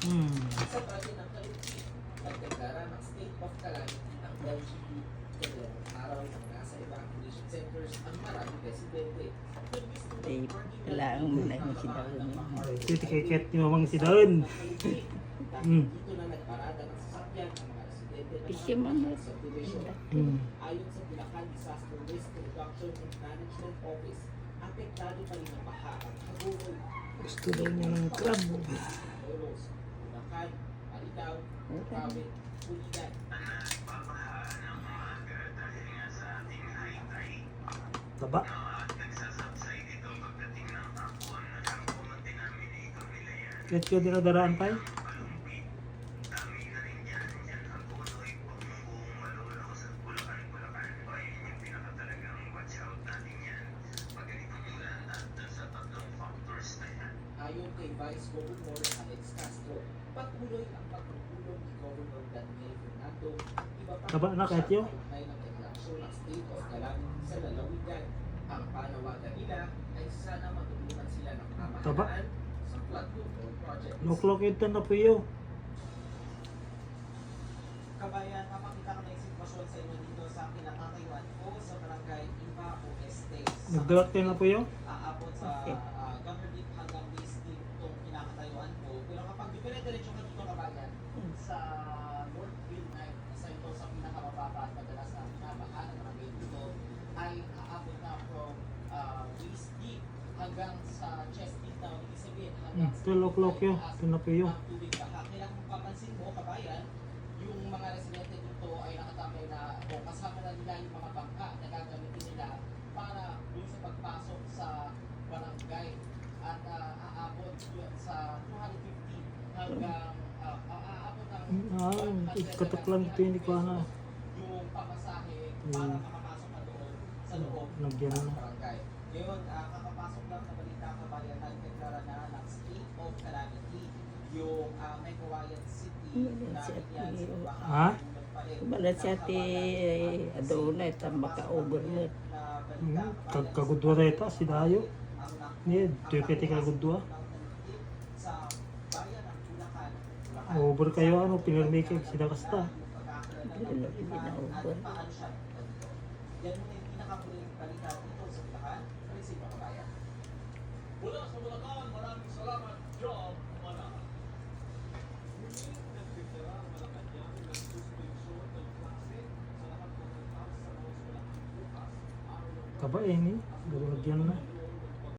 Sa budget ng Kalipin, nagdeklara ng state of calamity ang LGU dalawang araw nang nasa evacuation centers ang maraming residente. Ay, kailangan mo na yung sidaw niya. Titikikit ni Mamang si Daon. Dito na nagparada ng sasakyan ang mga residente ng Pisyo mo mo. subdivision. Ayon sa Bulacan Disaster Risk Reduction and Management Office, apektado pa rin ang baha ang Hagogoy, Gusto daw niya ng crab. Moros, Bulacan, Maritao, Bukawi, Pulidan. Taba. Kahit ko dinadaraan tayo. Ayon kay Vice Governor Alex Castro, patuloy ang pagtutulong ni Governor Daniel Fernando. Iba pa Taba na kahit yun. ay nagdeklarasyon ng state of calamity sa lalawigan. Ang panawagan nila ay sana matulungan sila ng Taba. pamahalaan sa flood control projects. Nuklok ito na po yun. Kabayan, kapakita ka na yung sitwasyon sa inyo dito sa kinakakaiwan o sa barangay Iba o Estates. Nagdawat kayo na po yun. Aabot sa government hanggang district itong kinakatayuan po. Pero kapag dire-diretso ka dito kabayan, sa Northville na isa ito sa pinakamababa at madalas na binabaha ng barangay dito ay aabot na from East Deep hanggang sa Chesapeake Town, ibig sabihin hanggang sa 12 o'clock yun. Ito na po yun. ang tubig baha. Kailangan kung papansin mo kabayan, yung mga residente dito ay nakatambay na o kasama na nila yung mga bangka na gagamitin nila para yung sa pagpasok sa barangay at aabot yun sa 250 hanggang aabot ng Katok lang ito yun. Ikaw na. yung pamasahe para makapasok na doon sa loob Nagyan ng na. barangay. Ngayon, kakapasok lang sa balita kabayan, nagdeklara na ng state of calamity yung Megawayan City na yan sa baha. Ha? Bala si ate Adona, itang maka-over mo. Kagudwa na ito. Si Dayo. Niya. Ito yung kiti kagudwa. Sa bayan ng Bulacan, Over kayo ano. Pinarmay kayo. Sida kasta. Hindi na over. paano siya? Yan muna yung pinakamuling balita dito sa Bulacan. Palisin mo kabayan. Mula sa Bulacan, maraming salamat, Job Malaka. Muling nagdeklara ang Malacanang ng suspensyon ng klase sa lahat ng antas sa mga eskwelahan bukas, araw ng Taba eh ni. Gawagyan na.